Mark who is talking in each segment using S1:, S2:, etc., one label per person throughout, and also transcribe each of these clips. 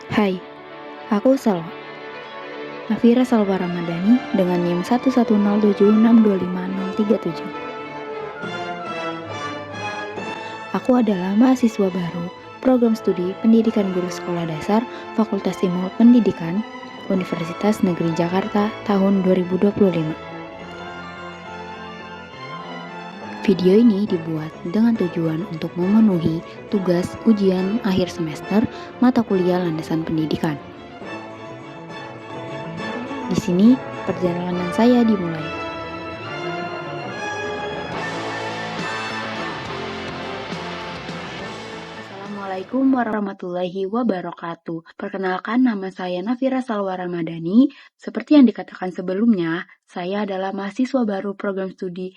S1: Hai, aku Nafira Salwa Ramadhani dengan NIM 11076250037. Aku adalah mahasiswa baru Program Studi Pendidikan Guru Sekolah Dasar Fakultas Ilmu Pendidikan Universitas Negeri Jakarta tahun 2025. Video ini dibuat dengan tujuan untuk memenuhi tugas ujian akhir semester mata kuliah landasan pendidikan. Di sini perjalanan saya dimulai. Assalamualaikum warahmatullahi wabarakatuh. Perkenalkan, nama saya Nafira Salwa Ramadhani. Seperti yang dikatakan sebelumnya, saya adalah mahasiswa baru program studi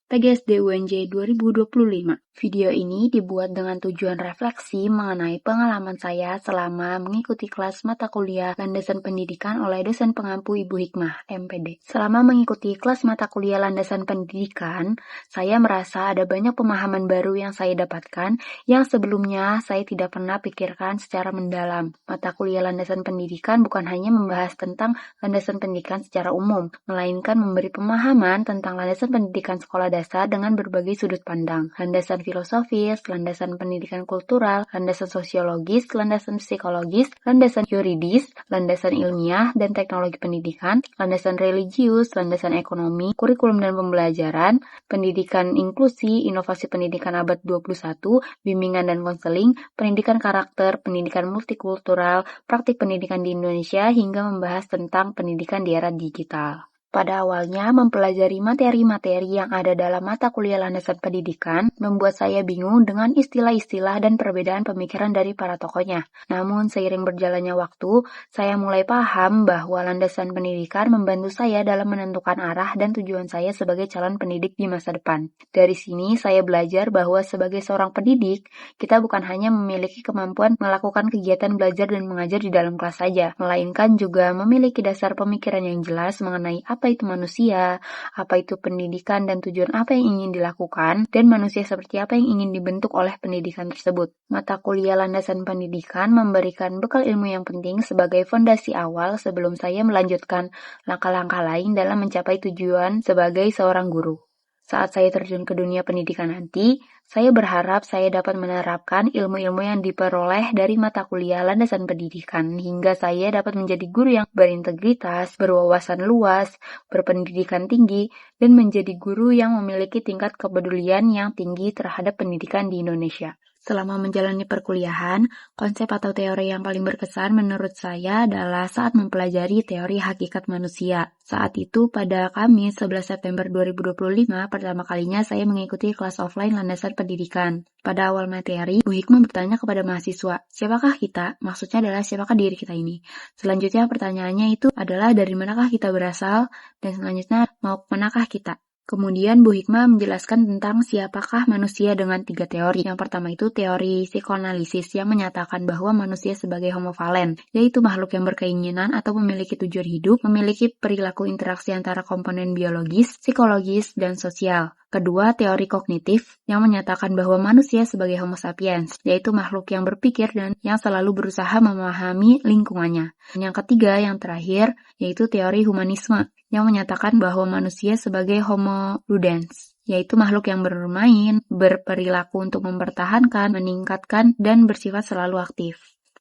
S1: PGSD UNJ 2025. Video ini dibuat dengan tujuan refleksi mengenai pengalaman saya selama mengikuti kelas mata kuliah landasan pendidikan oleh dosen pengampu Ibu Hikmah, MPD. Selama mengikuti kelas mata kuliah landasan pendidikan, saya merasa ada banyak pemahaman baru yang saya dapatkan yang sebelumnya saya tidak pernah pikirkan secara mendalam. Mata kuliah landasan pendidikan bukan hanya membahas tentang landasan pendidikan secara umum, melainkan memberi pemahaman tentang landasan pendidikan sekolah dasar dengan berbagai sudut pandang. Landasan filosofis, landasan pendidikan kultural, landasan sosiologis, landasan psikologis, landasan yuridis, landasan ilmiah dan teknologi pendidikan, landasan religius, landasan ekonomi, kurikulum dan pembelajaran, pendidikan inklusi, inovasi pendidikan abad 21, bimbingan dan konseling, pendidikan karakter, pendidikan multikultural, praktik pendidikan di Indonesia, hingga membahas tentang pendidikan di era digital. Pada awalnya, mempelajari materi-materi yang ada dalam mata kuliah landasan pendidikan membuat saya bingung dengan istilah-istilah dan perbedaan pemikiran dari para tokohnya. Namun, seiring berjalannya waktu, saya mulai paham bahwa landasan pendidikan membantu saya dalam menentukan arah dan tujuan saya sebagai calon pendidik di masa depan. Dari sini, saya belajar bahwa sebagai seorang pendidik, kita bukan hanya memiliki kemampuan melakukan kegiatan belajar dan mengajar di dalam kelas saja, melainkan juga memiliki dasar pemikiran yang jelas mengenai apa itu manusia, apa itu pendidikan dan tujuan apa yang ingin dilakukan, dan manusia seperti apa yang ingin dibentuk oleh pendidikan tersebut. Mata kuliah landasan pendidikan memberikan bekal ilmu yang penting sebagai fondasi awal sebelum saya melanjutkan langkah-langkah lain dalam mencapai tujuan sebagai seorang guru. Saat saya terjun ke dunia pendidikan nanti, saya berharap saya dapat menerapkan ilmu-ilmu yang diperoleh dari mata kuliah landasan pendidikan hingga saya dapat menjadi guru yang berintegritas, berwawasan luas, berpendidikan tinggi, dan menjadi guru yang memiliki tingkat kepedulian yang tinggi terhadap pendidikan di Indonesia. Selama menjalani perkuliahan, konsep atau teori yang paling berkesan menurut saya adalah saat mempelajari teori hakikat manusia. Saat itu pada Kamis 11 September 2025, pertama kalinya saya mengikuti kelas offline landasan pendidikan. Pada awal materi, Bu Hikmah bertanya kepada mahasiswa, siapakah kita? Maksudnya adalah siapakah diri kita ini? Selanjutnya pertanyaannya itu adalah dari manakah kita berasal? Dan selanjutnya mau kemanakah kita? Kemudian Bu Hikmah menjelaskan tentang siapakah manusia dengan 3 teori. Yang pertama itu teori psikoanalisis yang menyatakan bahwa manusia sebagai homo valen, yaitu makhluk yang berkeinginan atau memiliki tujuan hidup, memiliki perilaku interaksi antara komponen biologis, psikologis, dan sosial. Kedua, teori kognitif yang menyatakan bahwa manusia sebagai homo sapiens, yaitu makhluk yang berpikir dan yang selalu berusaha memahami lingkungannya. Dan yang ketiga, yang terakhir, yaitu teori humanisme yang menyatakan bahwa manusia sebagai homo ludens, yaitu makhluk yang bermain, berperilaku untuk mempertahankan, meningkatkan, dan bersifat selalu aktif.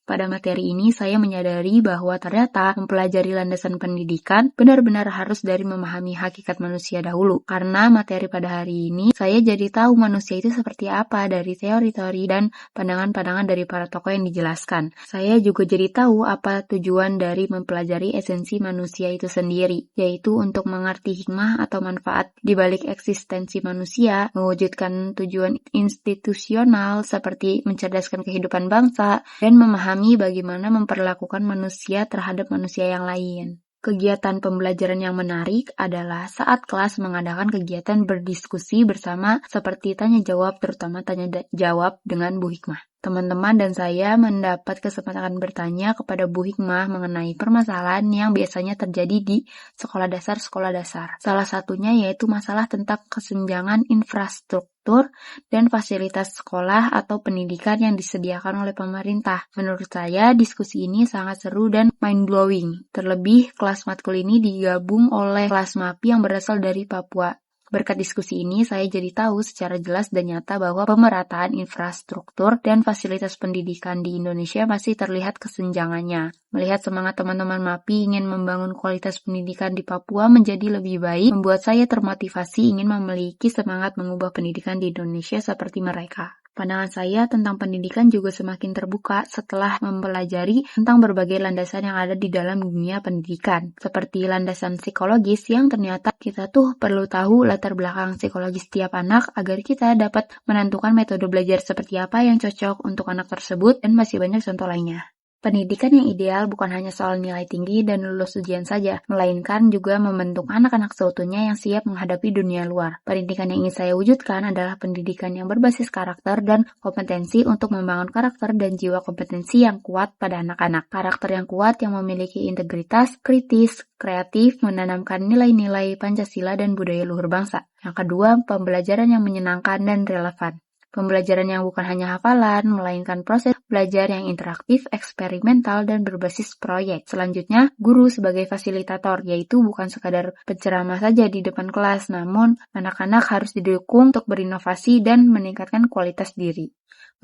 S1: Pada materi ini saya menyadari bahwa ternyata mempelajari landasan pendidikan benar-benar harus dari memahami hakikat manusia dahulu. Karena materi pada hari ini saya jadi tahu manusia itu seperti apa dari teori-teori dan pandangan-pandangan dari para tokoh yang dijelaskan. Saya juga jadi tahu apa tujuan dari mempelajari esensi manusia itu sendiri, yaitu untuk mengerti hikmah atau manfaat di balik eksistensi manusia, mewujudkan tujuan institusional seperti mencerdaskan kehidupan bangsa, dan memahami bagaimana memperlakukan manusia terhadap manusia yang lain. Kegiatan pembelajaran yang menarik adalah saat kelas mengadakan kegiatan berdiskusi bersama seperti tanya jawab, terutama tanya jawab dengan Bu Hikmah. Teman-teman dan saya mendapat kesempatan bertanya kepada Bu Hikmah mengenai permasalahan yang biasanya terjadi di sekolah dasar. Salah satunya yaitu masalah tentang kesenjangan infrastruktur infrastruktur, dan fasilitas sekolah atau pendidikan yang disediakan oleh pemerintah. Menurut saya, diskusi ini sangat seru dan mind-blowing. Terlebih, kelas matkul ini digabung oleh kelas MAPI yang berasal dari Papua. Berkat diskusi ini, saya jadi tahu secara jelas dan nyata bahwa pemerataan infrastruktur dan fasilitas pendidikan di Indonesia masih terlihat kesenjangannya. Melihat semangat teman-teman MAPI ingin membangun kualitas pendidikan di Papua menjadi lebih baik, membuat saya termotivasi ingin memiliki semangat mengubah pendidikan di Indonesia seperti mereka. Pandangan saya tentang pendidikan juga semakin terbuka setelah mempelajari tentang berbagai landasan yang ada di dalam dunia pendidikan. Seperti landasan psikologis yang ternyata kita tuh perlu tahu latar belakang psikologis setiap anak agar kita dapat menentukan metode belajar seperti apa yang cocok untuk anak tersebut, dan masih banyak contoh lainnya. Pendidikan yang ideal bukan hanya soal nilai tinggi dan lulus ujian saja, melainkan juga membentuk anak-anak seutuhnya yang siap menghadapi dunia luar. Pendidikan yang ingin saya wujudkan adalah pendidikan yang berbasis karakter dan kompetensi untuk membangun karakter dan jiwa kompetensi yang kuat pada anak-anak. Karakter yang kuat yang memiliki integritas, kritis, kreatif, menanamkan nilai-nilai Pancasila dan budaya luhur bangsa. Yang kedua, pembelajaran yang menyenangkan dan relevan. Pembelajaran yang bukan hanya hafalan, melainkan proses belajar yang interaktif, eksperimental, dan berbasis proyek. Selanjutnya, guru sebagai fasilitator, yaitu bukan sekadar penceramah saja di depan kelas, namun anak-anak harus didukung untuk berinovasi dan meningkatkan kualitas diri.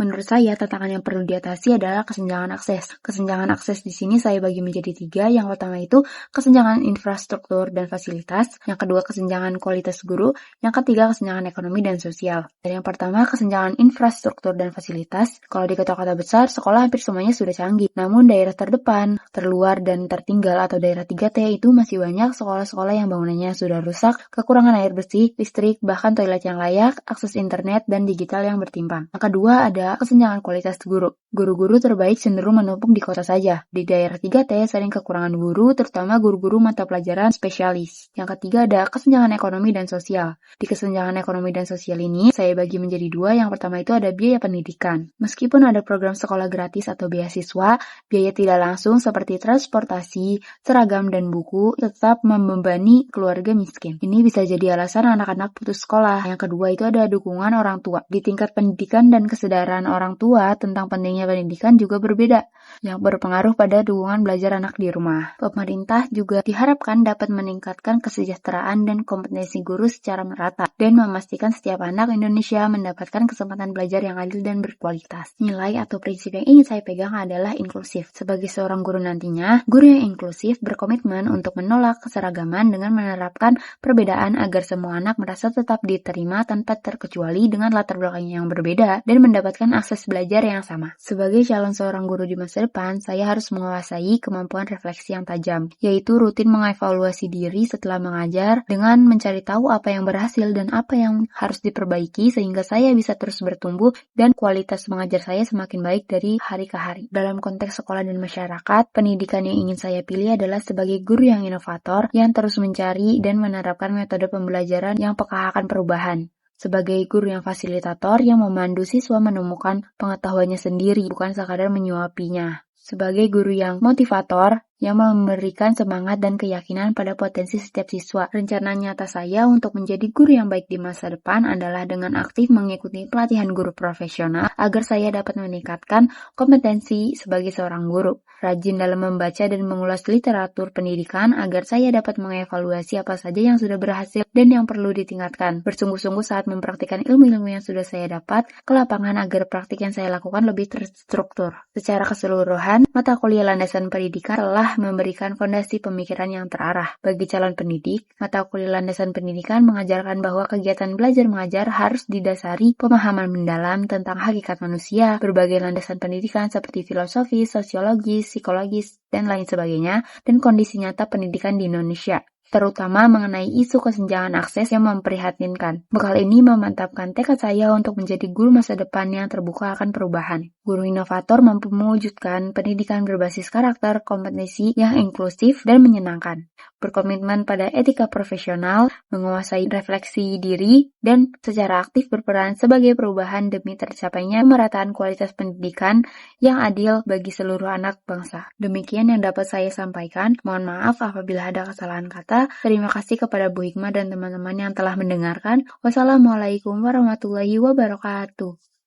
S1: Menurut saya, tantangan yang perlu diatasi adalah kesenjangan akses. Kesenjangan akses di sini saya bagi menjadi 3. Yang pertama itu kesenjangan infrastruktur dan fasilitas. Yang kedua, kesenjangan kualitas guru. Yang ketiga, kesenjangan ekonomi dan sosial. Dan yang pertama, kesenjangan infrastruktur dan fasilitas. Kalau di kota-kota besar, sekolah hampir semuanya sudah canggih. Namun daerah terdepan, terluar, dan tertinggal atau daerah 3T itu masih banyak sekolah-sekolah yang bangunannya sudah rusak, kekurangan air bersih, listrik, bahkan toilet yang layak, akses internet, dan digital yang bertimpang. Yang kedua, ada kesenjangan kualitas guru. Guru-guru terbaik cenderung menumpuk di kota saja. Di daerah 3T sering kekurangan guru, terutama guru-guru mata pelajaran spesialis. Yang ketiga ada kesenjangan ekonomi dan sosial. Di kesenjangan ekonomi dan sosial ini, saya bagi menjadi 2. Yang pertama itu ada biaya pendidikan. Meskipun ada program sekolah gratis atau beasiswa, biaya tidak langsung seperti transportasi, seragam, dan buku tetap membebani keluarga miskin. Ini bisa jadi alasan anak-anak putus sekolah. Yang kedua itu ada dukungan orang tua. Di tingkat pendidikan dan kesadaran orang tua tentang pentingnya pendidikan juga berbeda, yang berpengaruh pada dukungan belajar anak di rumah. Pemerintah juga diharapkan dapat meningkatkan kesejahteraan dan kompetensi guru secara merata, dan memastikan setiap anak Indonesia mendapatkan kesempatan belajar yang adil dan berkualitas. Nilai atau prinsip yang ingin saya pegang adalah inklusif. Sebagai seorang guru nantinya, guru yang inklusif berkomitmen untuk menolak keseragaman dengan menerapkan perbedaan agar semua anak merasa tetap diterima tanpa terkecuali dengan latar belakang yang berbeda dan mendapatkan akses belajar yang sama. Sebagai calon seorang guru di masa depan, saya harus menguasai kemampuan refleksi yang tajam, yaitu rutin mengevaluasi diri setelah mengajar dengan mencari tahu apa yang berhasil dan apa yang harus diperbaiki sehingga saya bisa terus bertumbuh dan kualitas mengajar saya semakin baik dari hari ke hari. Dalam konteks sekolah dan masyarakat, pendidikan yang ingin saya pilih adalah sebagai guru yang inovator yang terus mencari dan menerapkan metode pembelajaran yang peka akan perubahan. Sebagai guru yang fasilitator yang memandu siswa menemukan pengetahuannya sendiri, bukan sekadar menyuapinya. Sebagai guru yang motivator, yang memberikan semangat dan keyakinan pada potensi setiap siswa. Rencana nyata saya untuk menjadi guru yang baik di masa depan adalah dengan aktif mengikuti pelatihan guru profesional agar saya dapat meningkatkan kompetensi sebagai seorang guru. Rajin dalam membaca dan mengulas literatur pendidikan agar saya dapat mengevaluasi apa saja yang sudah berhasil dan yang perlu ditingkatkan. Bersungguh-sungguh saat mempraktikkan ilmu-ilmu yang sudah saya dapat ke lapangan agar praktik yang saya lakukan lebih terstruktur. Secara keseluruhan, mata kuliah landasan pendidikan telah memberikan fondasi pemikiran yang terarah. Bagi calon pendidik, mata kuliah landasan pendidikan mengajarkan bahwa kegiatan belajar mengajar harus didasari pemahaman mendalam tentang hakikat manusia, berbagai landasan pendidikan seperti filosofi, sosiologi, psikologis, dan lain sebagainya, dan kondisi nyata pendidikan di Indonesia, terutama mengenai isu kesenjangan akses yang memprihatinkan. Bekal ini memantapkan tekad saya untuk menjadi guru masa depan yang terbuka akan perubahan. Guru inovator mampu mewujudkan pendidikan berbasis karakter, kompetensi yang inklusif dan menyenangkan. berkomitmen pada etika profesional, menguasai refleksi diri, dan secara aktif berperan sebagai perubahan demi tercapainya pemerataan kualitas pendidikan yang adil bagi seluruh anak bangsa. Demikian yang dapat saya sampaikan. Mohon maaf apabila ada kesalahan kata. Terima kasih kepada Bu Hikmah dan teman-teman yang telah mendengarkan. Wassalamualaikum warahmatullahi wabarakatuh.